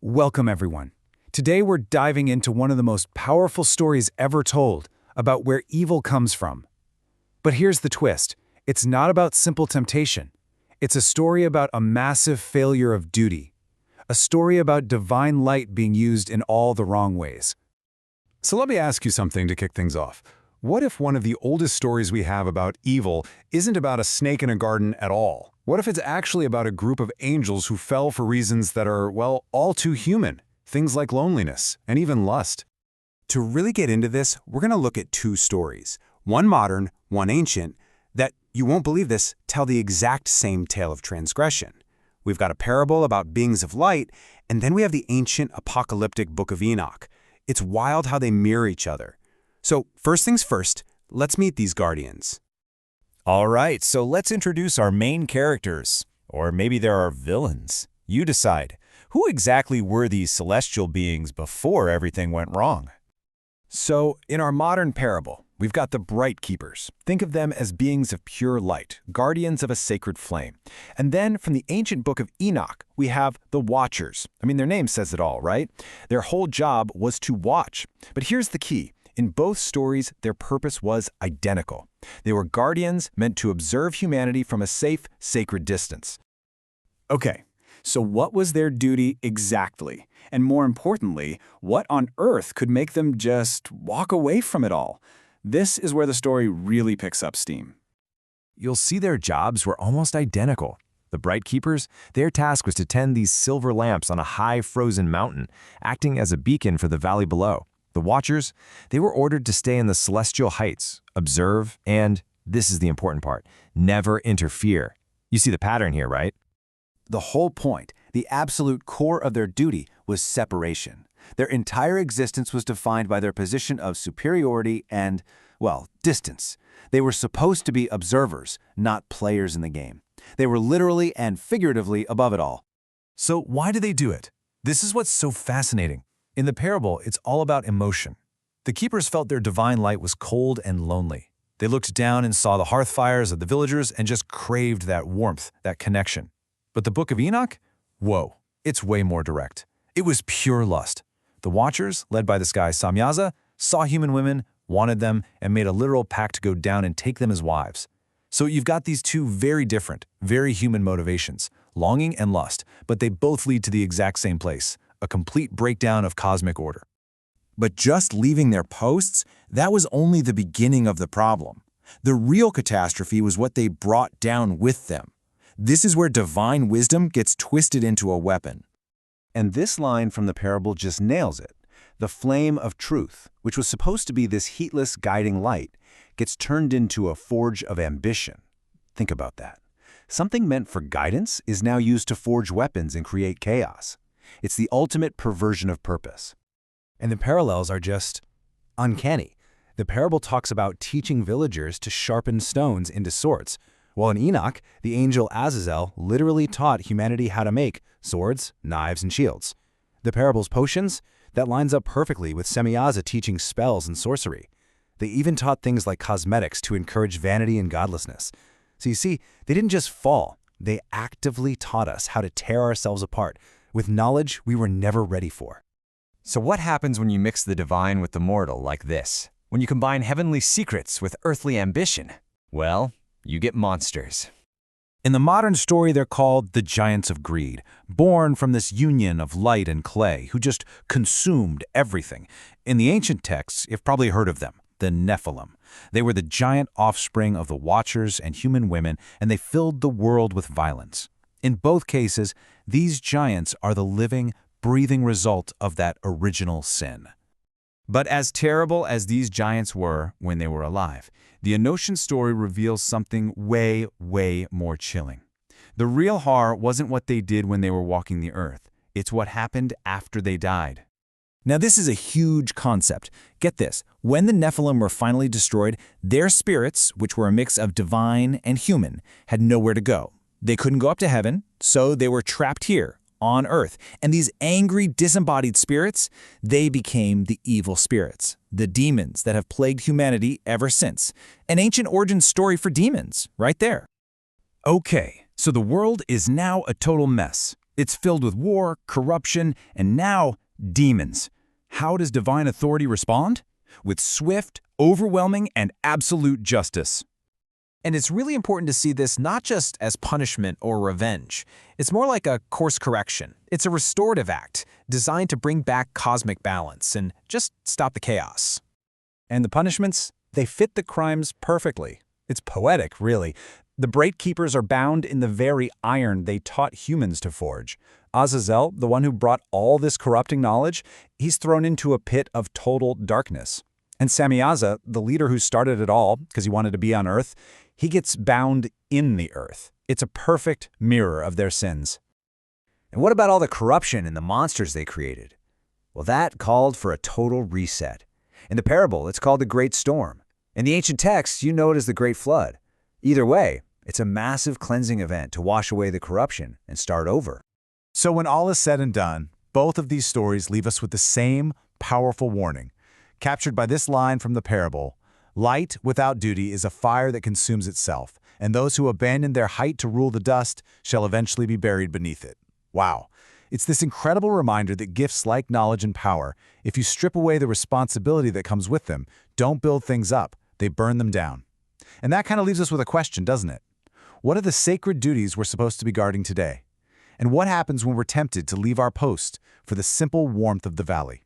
Welcome, everyone. Today we're diving into one of the most powerful stories ever told about where evil comes from. But here's the twist. It's not about simple temptation. It's a story about a massive failure of duty. A story about divine light being used in all the wrong ways. So let me ask you something to kick things off. What if one of the oldest stories we have about evil isn't about a snake in a garden at all? What if it's actually about a group of angels who fell for reasons that are, well, all too human? Things like loneliness and even lust. To really get into this, we're going to look at two stories, one modern, one ancient, that, you won't believe this, tell the exact same tale of transgression. We've got a parable about beings of light, and then we have the ancient apocalyptic Book of Enoch. It's wild how they mirror each other. So first things first, let's meet these guardians. All right, so let's introduce our main characters. Or maybe there are villains. You decide. Who exactly were these celestial beings before everything went wrong? So, in our modern parable, we've got the Bright Keepers. Think of them as beings of pure light, guardians of a sacred flame. And then from the ancient Book of Enoch, we have the Watchers. I mean, their name says it all, right? Their whole job was to watch. But here's the key. In both stories, their purpose was identical. They were guardians meant to observe humanity from a safe, sacred distance. Okay, so what was their duty exactly? And more importantly, what on earth could make them just walk away from it all? This is where the story really picks up steam. You'll see their jobs were almost identical. The Bright Keepers, their task was to tend these silver lamps on a high frozen mountain, acting as a beacon for the valley below. The Watchers, they were ordered to stay in the celestial heights, observe, and, this is the important part, never interfere. You see the pattern here, right? The whole point, the absolute core of their duty, was separation. Their entire existence was defined by their position of superiority and, well, distance. They were supposed to be observers, not players in the game. They were literally and figuratively above it all. So why do they do it? This is what's so fascinating. In the parable, it's all about emotion. The keepers felt their divine light was cold and lonely. They looked down and saw the hearth fires of the villagers and just craved that warmth, that connection. But the Book of Enoch? Whoa, it's way more direct. It was pure lust. The Watchers, led by this guy Samyaza, saw human women, wanted them, and made a literal pact to go down and take them as wives. So you've got these two very different, very human motivations, longing and lust, but they both lead to the exact same place, a complete breakdown of cosmic order. But just leaving their posts, that was only the beginning of the problem. The real catastrophe was what they brought down with them. This is where divine wisdom gets twisted into a weapon. And this line from the parable just nails it. The flame of truth, which was supposed to be this heatless guiding light, gets turned into a forge of ambition. Think about that. Something meant for guidance is now used to forge weapons and create chaos. It's the ultimate perversion of purpose. And the parallels are just uncanny. The parable talks about teaching villagers to sharpen stones into swords, while in Enoch, the angel Azazel literally taught humanity how to make swords, knives, and shields. The parable's potions? That lines up perfectly with Semyaza teaching spells and sorcery. They even taught things like cosmetics to encourage vanity and godlessness. So you see, they didn't just fall. They actively taught us how to tear ourselves apart with knowledge we were never ready for. So what happens when you mix the divine with the mortal like this? When you combine heavenly secrets with earthly ambition? Well, you get monsters. In the modern story, they're called the Giants of Greed, born from this union of light and clay who just consumed everything. In the ancient texts, you've probably heard of them, the Nephilim. They were the giant offspring of the Watchers and human women, and they filled the world with violence. In both cases, these giants are the living, breathing result of that original sin. But as terrible as these giants were when they were alive, the Enochian story reveals something way, way more chilling. The real horror wasn't what they did when they were walking the earth. It's what happened after they died. Now this is a huge concept. Get this, when the Nephilim were finally destroyed, their spirits, which were a mix of divine and human, had nowhere to go. They couldn't go up to heaven, so they were trapped here, on earth. And these angry, disembodied spirits, they became the evil spirits, the demons that have plagued humanity ever since. An ancient origin story for demons, right there. Okay, so the world is now a total mess. It's filled with war, corruption, and now demons. How does divine authority respond? With swift, overwhelming, and absolute justice. And it's really important to see this not just as punishment or revenge. It's more like a course correction. It's a restorative act designed to bring back cosmic balance and just stop the chaos. And the punishments? They fit the crimes perfectly. It's poetic, really. The Bright Keepers are bound in the very iron they taught humans to forge. Azazel, the one who brought all this corrupting knowledge, he's thrown into a pit of total darkness. And Samyaza, the leader who started it all because he wanted to be on Earth, he gets bound in the Earth. It's a perfect mirror of their sins. And what about all the corruption and the monsters they created? Well, that called for a total reset. In the parable, it's called the Great Storm. In the ancient texts, you know it as the Great Flood. Either way, it's a massive cleansing event to wash away the corruption and start over. So when all is said and done, both of these stories leave us with the same powerful warning, captured by this line from the parable: light without duty is a fire that consumes itself, and those who abandon their height to rule the dust shall eventually be buried beneath it. Wow. It's this incredible reminder that gifts like knowledge and power, if you strip away the responsibility that comes with them, don't build things up, they burn them down. And that kind of leaves us with a question, doesn't it? What are the sacred duties we're supposed to be guarding today? And what happens when we're tempted to leave our post for the simple warmth of the valley?